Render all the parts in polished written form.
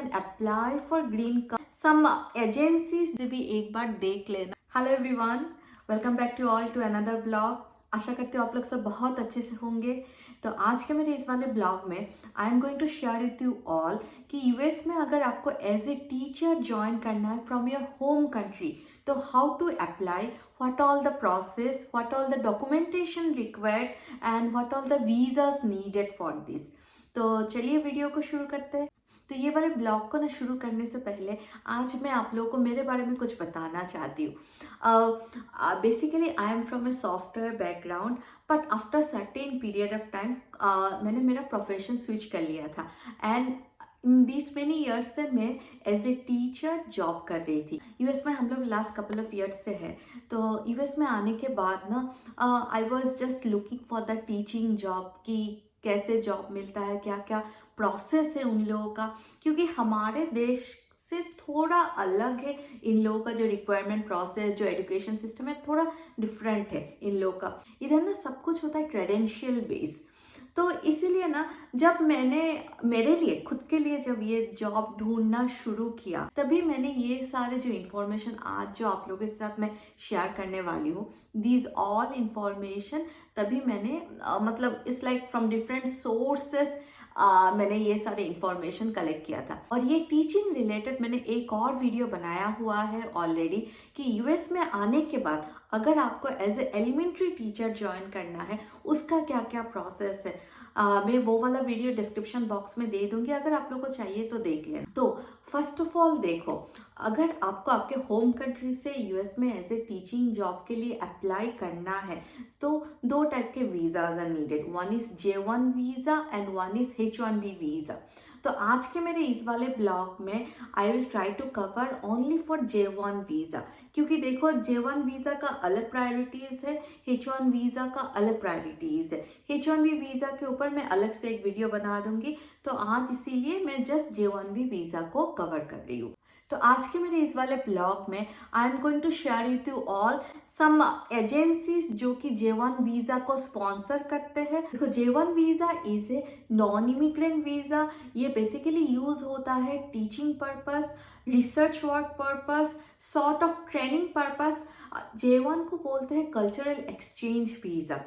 Can apply for green card. Some agencies भी एक बार देख लेना। Hello everyone, welcome back to all to another blog. आशा करती हूँ आप लोग सब बहुत अच्छे से होंगे। तो आज के मेरे इस वाले ब्लॉग में I am going to share with you all कि यूएस में अगर आपको एज ए टीचर ज्वाइन करना है फ्रॉम योर होम कंट्री, तो how to apply, what all the process, what all the documentation required and what all the visas needed for this। तो चलिए video को शुरू करते हैं। तो ये वाले ब्लॉग को ना शुरू करने से पहले आज मैं आप लोगों को मेरे बारे में कुछ बताना चाहती हूँ। Basically I am from a software background, but after certain period of time मैंने मेरा प्रोफेशन स्विच कर लिया था and in this many years से मैं एज ए टीचर जॉब कर रही थी। यूएस में हम लोग लास्ट कपल ऑफ ईयर्स से है। तो यूएस में आने के बाद ना I was just looking for the teaching job कि कैसे जॉब मिलता है, क्या क्या प्रोसेस है उन लोगों का, क्योंकि हमारे देश से थोड़ा अलग है इन लोगों का जो रिक्वायरमेंट प्रोसेस, जो एजुकेशन सिस्टम है थोड़ा डिफरेंट है इन लोगों का। इधर ना सब कुछ होता है क्रेडेंशियल बेस। तो इसीलिए ना जब मैंने मेरे लिए खुद के लिए जब ये जॉब ढूंढना शुरू किया, तभी मैंने ये सारे जो इन्फॉर्मेशन आज जो आप लोगों के साथ मैं शेयर करने वाली हूँ, दीज ऑल इंफॉर्मेशन, तभी मैंने मतलब it's like from different sources मैंने ये सारे इंफॉर्मेशन कलेक्ट किया था। और ये टीचिंग रिलेटेड मैंने एक और वीडियो बनाया हुआ है ऑलरेडी कि यूएस में आने के बाद अगर आपको as a elementary teacher join करना है उसका क्या क्या प्रोसेस है। मैं वो वाला वीडियो डिस्क्रिप्शन बॉक्स में दे दूंगी, अगर आप लोगों को चाहिए तो देख लेना। तो फर्स्ट ऑफ ऑल देखो, अगर आपको आपके होम कंट्री से यूएस में एज ए टीचिंग जॉब के लिए अप्लाई करना है तो दो टाइप के visas are needed. One is J1 visa and one is H1B visa. तो आज के मेरे इस वाले ब्लॉग में I will try to cover only for J1 visa, क्योंकि देखो J1 वीज़ा का अलग प्रायोरिटीज़ है, H1 वीज़ा का अलग प्रायोरिटीज़ है। H1B वीज़ा के ऊपर मैं अलग से एक वीडियो बना दूंगी, तो आज इसीलिए मैं जस्ट J1B वीज़ा को कवर कर रही हूँ। तो आज के मेरे इस वाले ब्लॉग में I am going to share with you all some agencies जो कि J1 वीज़ा को स्पॉन्सर करते हैं। देखो, J1 visa is a non immigrant visa. ये बेसिकली यूज होता है teaching purpose, research work purpose, sort of training purpose. J1 को बोलते हैं कल्चरल एक्सचेंज वीज़ा।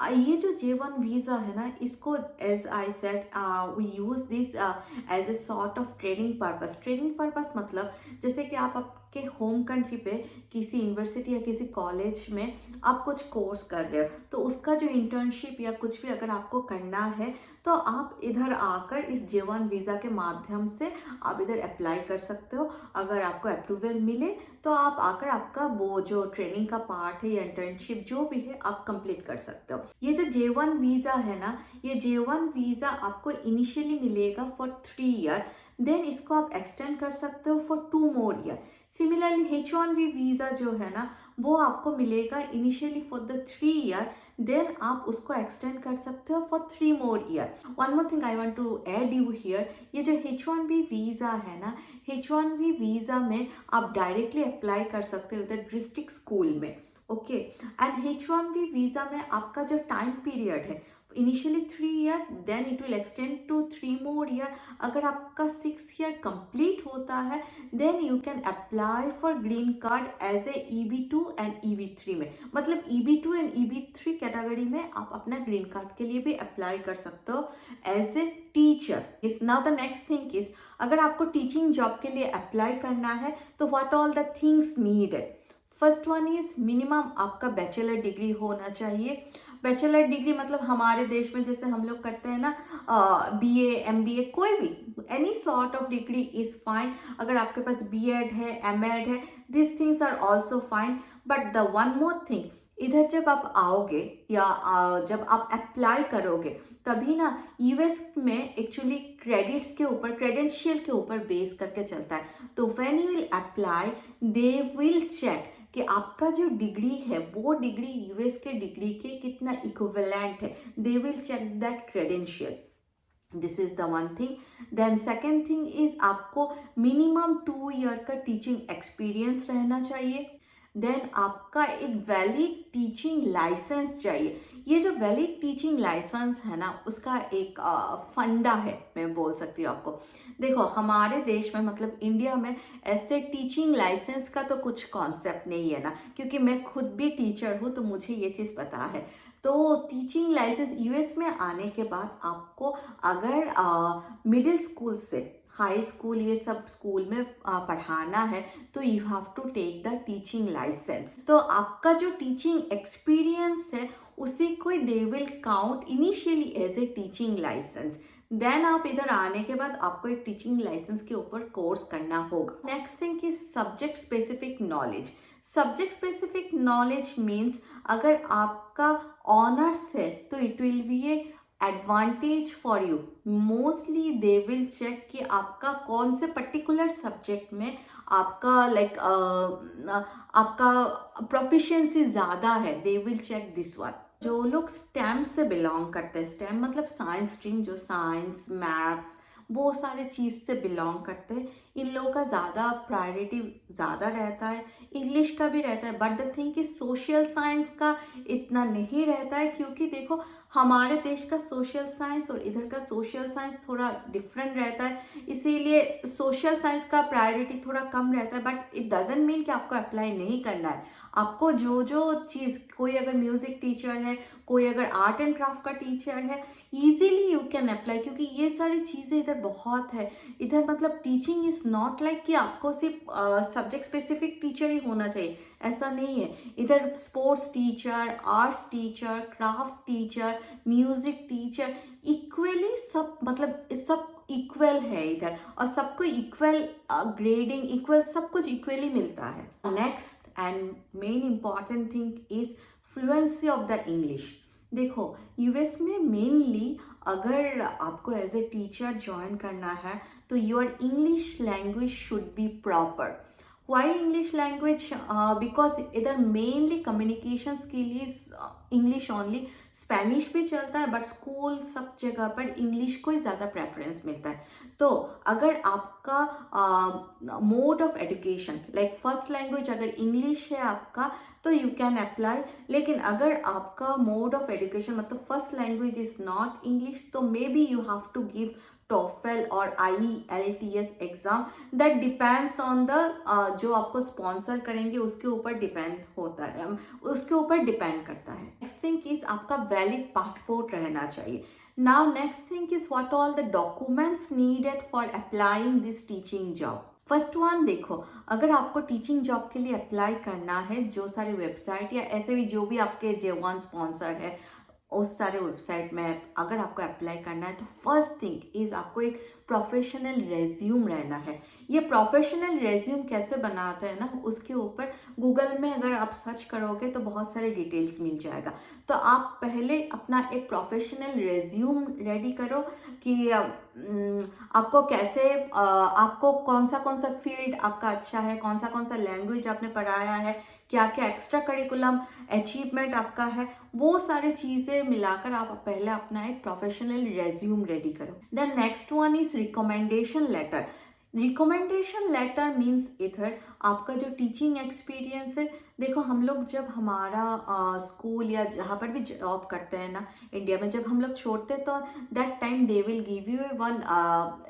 ये जो J1 वीज़ा है ना, इसको as I said we use this as a sort of training purpose. Training purpose मतलब जैसे कि आप आपके होम कंट्री पे किसी यूनिवर्सिटी या किसी कॉलेज में आप कुछ कोर्स कर रहे हो, तो उसका जो इंटर्नशिप या कुछ भी अगर आपको करना है तो आप इधर आकर इस J1 वीज़ा के माध्यम से आप इधर अप्लाई कर सकते हो। अगर आपको अप्रूवल मिले तो आप आकर आपका वो जो ट्रेनिंग का पार्ट है या इंटर्नशिप जो भी है आप कंप्लीट कर सकते हो। ये जो J1 वीज़ा है ना, ये J1 वीज़ा आपको इनिशियली मिलेगा फॉर 3 ईयर, देन इसको आप एक्सटेंड कर सकते हो for 2 more year. Similarly H1B visa जो है ना, वो आपको मिलेगा initially for the 3 year, then आप उसको एक्सटेंड कर सकते हो for 3 more year. One more thing I want to add you here, ये जो H1B वीज़ा है ना, H1B वीज़ा में आप डायरेक्टली अप्लाई कर सकते हो द डिस्ट्रिक्ट स्कूल में। ओके, एंड H1B वीज़ा में आपका जो टाइम पीरियड है initially 3 year, then it will extend to 3 more year. अगर आपका 6 ईयर कंप्लीट होता है then you can apply for green card as a EB2 and EB3 में। मतलब EB2 एंड EB3 कैटेगरी में आप अपना ग्रीन कार्ड के लिए भी अप्लाई कर सकते हो एज ए टीचर। इस now the next thing is, अगर आपको टीचिंग जॉब के लिए अप्लाई करना है तो what all the things needed. First one is minimum आपका बैचलर डिग्री होना चाहिए। बैचलर डिग्री मतलब हमारे देश में जैसे हम लोग करते हैं ना BA MBA, कोई भी any sort of degree is fine. अगर आपके पास B.Ed है, M.Ed है, this things are also fine. But the one more thing, इधर जब आप आओगे या जब आप अप्लाई करोगे तभी ना यूएस में एक्चुअली क्रेडिट्स के ऊपर, क्रेडेंशियल के ऊपर बेस करके चलता है। तो when you will apply they will check कि आपका जो डिग्री है वो डिग्री यूएस के डिग्री के कितना इक्विवेलेंट है। They will check that credential. This is the one thing. Then second thing is आपको मिनिमम 2 ईयर का टीचिंग एक्सपीरियंस रहना चाहिए। देन आपका एक वैलिड टीचिंग लाइसेंस चाहिए। ये जो वैलिड टीचिंग लाइसेंस है ना, उसका एक फंडा है, मैं बोल सकती हूँ आपको। देखो हमारे देश में मतलब इंडिया में ऐसे टीचिंग लाइसेंस का तो कुछ कॉन्सेप्ट नहीं है ना, क्योंकि मैं खुद भी टीचर हूँ तो मुझे ये चीज़ पता है। तो टीचिंग लाइसेंस यूएस में आने के बाद आपको अगर मिडिल स्कूल से हाई स्कूल ये सब स्कूल में पढ़ाना है तो you have to take the teaching license. तो आपका जो टीचिंग एक्सपीरियंस है उसी को they will count initially as a teaching license. Then आप इधर आने के बाद आपको एक टीचिंग लाइसेंस के ऊपर कोर्स करना होगा। Next thing is subject specific knowledge. Subject specific knowledge means अगर आपका ऑनर्स है तो it will be a advantage for you. Mostly they will check कि आपका कौन से पर्टिकुलर सब्जेक्ट में आपका आपका प्रोफिशिएंसी ज़्यादा है, they will check this one. जो लोग स्टेम से बिलोंग करते हैं, स्टेम मतलब साइंस स्ट्रीम, जो साइंस मैथ्स वो सारे चीज़ से बिलोंग करते हैं, इन लोगों का ज़्यादा प्रायोरिटी ज़्यादा रहता है। इंग्लिश का भी रहता है, बट द थिंग कि सोशल साइंस का इतना नहीं रहता है, क्योंकि देखो हमारे देश का सोशल साइंस और इधर का सोशल साइंस थोड़ा डिफरेंट रहता है, इसीलिए सोशल साइंस का प्रायोरिटी थोड़ा कम रहता है। बट इट डजेंट मीन कि आपको अप्लाई नहीं करना है। आपको जो जो चीज़, कोई अगर म्यूज़िक टीचर है, कोई अगर आर्ट एंड क्राफ्ट का टीचर है, ईजीली यू कैन अप्लाई, क्योंकि ये सारी चीज़ें इधर बहुत है। इधर मतलब टीचिंग इज़ नॉट लाइक कि आपको सिर्फ सब्जेक्ट स्पेसिफिक टीचर ही होना चाहिए, ऐसा नहीं है। इधर sports teacher, arts teacher, craft teacher, music teacher, equally सब मतलब सब इक्वल है इधर, और सबको इक्वल ग्रेडिंग, इक्वल सब कुछ इक्वली मिलता है। Next and main important thing is fluency of the English. देखो यूएस में मेनली अगर आपको एज ए टीचर ज्वाइन करना है तो your English language should be proper. Why English language? Because इधर मेनली कम्युनिकेशंस के लिए इंग्लिश ओनली, स्पेनिश भी चलता है बट स्कूल सब जगह पर इंग्लिश को ही ज़्यादा प्रेफरेंस मिलता है। तो अगर आपका mode of education like first language अगर इंग्लिश है आपका तो यू कैन अप्लाई, लेकिन अगर आपका मोड ऑफ एजुकेशन मतलब first language is not English तो may be you have to give TOEFL और IELTS exam. That depends on the जो आपको स्पॉन्सर करेंगे उसके ऊपर डिपेंड होता है, उसके ऊपर डिपेंड करता है। नेक्स्ट थिंग इज आपका वैलिड पासपोर्ट रहना चाहिए। Now next thing is what all the documents needed for applying this teaching job. First one देखो, अगर आपको टीचिंग जॉब के लिए अप्लाई करना है, जो सारे वेबसाइट या ऐसे भी जो भी आपके J1 स्पॉन्सर है उस सारे वेबसाइट में अगर आपको अप्लाई करना है तो फर्स्ट थिंग इज़ आपको एक प्रोफेशनल रेज्यूम रहना है। ये प्रोफेशनल रेज्यूम कैसे बनाते हैं ना, उसके ऊपर गूगल में अगर आप सर्च करोगे तो बहुत सारे डिटेल्स मिल जाएगा। तो आप पहले अपना एक प्रोफेशनल रेज्यूम रेडी करो कि आपको कैसे आपको कौन सा फील्ड आपका अच्छा है, कौन सा लैंग्वेज आपने पढ़ाया है, क्या क्या एक्स्ट्रा करिकुलम अचीवमेंट आपका है, वो सारी चीज़ें मिलाकर आप पहले अपना एक प्रोफेशनल रेज्यूम रेडी करो। Then next one is recommendation letter. Recommendation letter means इधर आपका जो टीचिंग एक्सपीरियंस है। देखो हम लोग जब हमारा स्कूल या जहाँ पर भी जॉब करते हैं ना इंडिया में, जब हम लोग छोड़ते तो that time they will give you one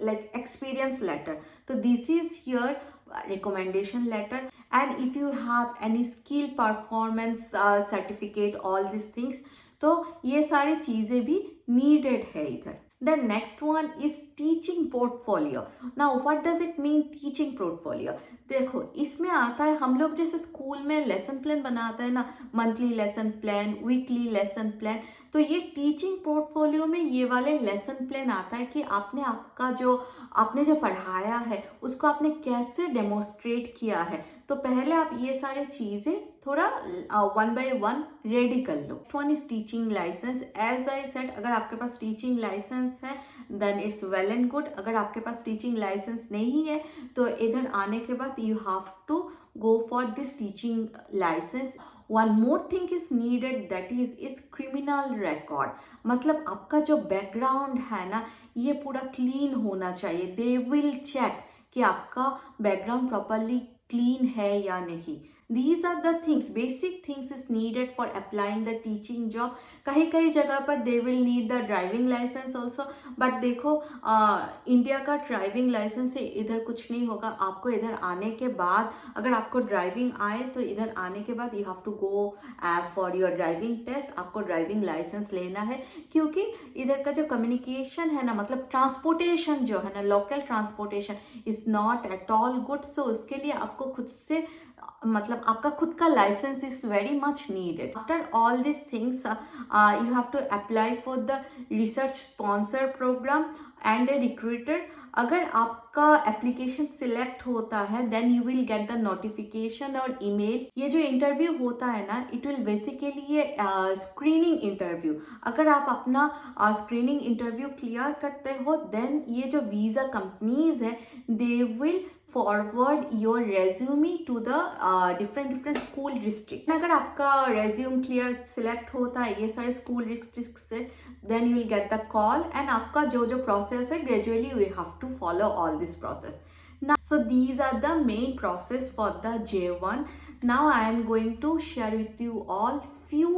like experience letter. तो this is here recommendation letter, and if you have any skill performance certificate, all these things, तो ये सारी चीज़ें भी needed है इधर। The next one is teaching portfolio. Now what does it mean teaching portfolio? देखो इसमें आता है, हम लोग जैसे स्कूल में लेसन प्लान बनाते हैं ना, monthly lesson plan, weekly lesson plan, तो ये टीचिंग पोर्टफोलियो में ये वाले लेसन प्लान आता है कि आपने जो पढ़ाया है उसको आपने कैसे डेमोस्ट्रेट किया है। तो पहले आप ये सारे चीज़ें थोड़ा वन बाय वन रेडी कर लो। One is teaching license. As I said, अगर आपके पास टीचिंग लाइसेंस है then it's well and good. अगर आपके पास टीचिंग लाइसेंस नहीं है तो इधर आने के बाद you have to go for this teaching license. One more thing is needed, that is criminal record. मतलब आपका जो बैकग्राउंड है ना ये पूरा क्लीन होना चाहिए। दे विल चेक कि आपका बैकग्राउंड प्रॉपरली क्लीन है या नहीं। These are the things, basic things is needed for applying the teaching job. कहीं कहीं जगह पर they will need the driving license also, but देखो इंडिया का ड्राइविंग लाइसेंस से इधर कुछ नहीं होगा। आपको इधर आने के बाद अगर आपको ड्राइविंग आए तो इधर आने के बाद you have to go for your driving test, आपको ड्राइविंग लाइसेंस लेना है, क्योंकि इधर का जो कम्युनिकेशन है ना, मतलब ट्रांसपोर्टेशन जो है ना, local transportation is not at all good. So उसके लिए आपको खुद से मतलब आपका खुद का license is very much needed. After all this things you have to apply for the research sponsor program and a recruiter. अगर आपका एप्लीकेशन सिलेक्ट होता है then you will get the notification और ईमेल। ये जो इंटरव्यू होता है ना, इट विल बेसिकली ये स्क्रीनिंग इंटरव्यू। अगर आप अपना स्क्रीनिंग इंटरव्यू क्लियर करते हो देन ये जो वीज़ा कंपनीज है they will forward your resume to the different school district. अगर आपका रेज्यूम क्लियर सिलेक्ट होता है ये सारे स्कूल डिस्ट्रिक्ट से then you will get the call and आपका जो जो प्रोसेस है gradually we have to follow all this process. Now, so these are the main process for the J1. Now I am going to share with you all few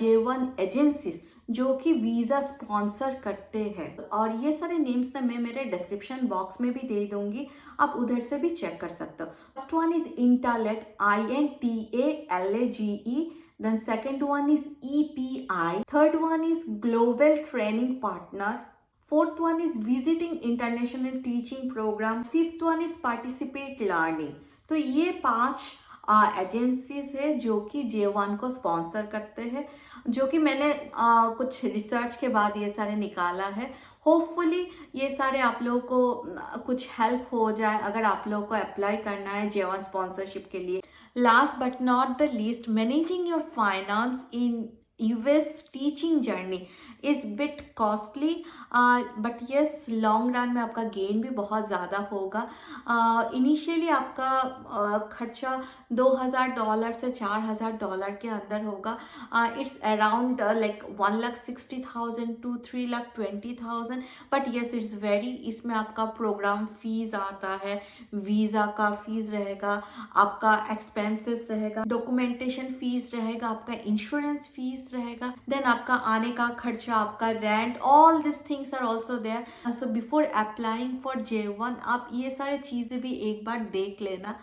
J1 agencies जो कि visa sponsor करते हैं, और ये सारे names ना मैं मेरे डिस्क्रिप्शन बॉक्स में भी दे दूंगी, आप उधर से भी चेक कर सकते हो। फर्स्ट वन इज इंटालेग, INTALAGE, then second one is EPI, third one is Global Training Partner, fourth one is Visiting International Teaching Program, fifth one is Participate Learning। तो ये 5 एजेंसीज है जो कि J1 को स्पॉन्सर करते हैं, जो कि मैंने कुछ रिसर्च के बाद ये सारे निकाला है। होपफुली ये सारे आप लोगों को कुछ हेल्प हो जाए अगर आप लोगों को अप्लाई करना है J1 स्पॉन्सरशिप के लिए। Last but not the least, managing your finance in US teaching journey is bit costly, but yes long run में आपका गेन भी बहुत ज़्यादा होगा। इनिशियली आपका खर्चा $2,000 से $4,000 के अंदर होगा। It's around like 1,60,000 to 3,20,000, but yes it's very. इसमें आपका प्रोग्राम फीस आता है, वीज़ा का फीस रहेगा, आपका एक्सपेंसेस रहेगा, डॉक्यूमेंटेशन फीस रहेगा, आपका इंश्योरेंस फीस रहेगा, देन आपका आने का खर्चा, आपका rent, all this things are also there. So before applying for J1 आप ये सारी चीज़ें भी एक बार देख लेना।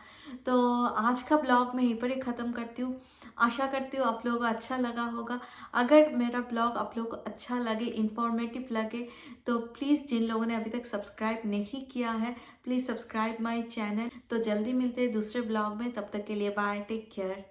तो आज का ब्लॉग मैं यहीं पर ही ख़त्म करती हूँ। आशा करती हूँ आप लोगों को अच्छा लगा होगा। अगर मेरा ब्लॉग आप लोगों को अच्छा लगे, इंफॉर्मेटिव लगे, तो प्लीज़ जिन लोगों ने अभी तक सब्सक्राइब नहीं किया है प्लीज़ सब्सक्राइब माई चैनल। तो जल्दी मिलते हैं दूसरे ब्लॉग में, तब तक के लिए बाय, टेक केयर।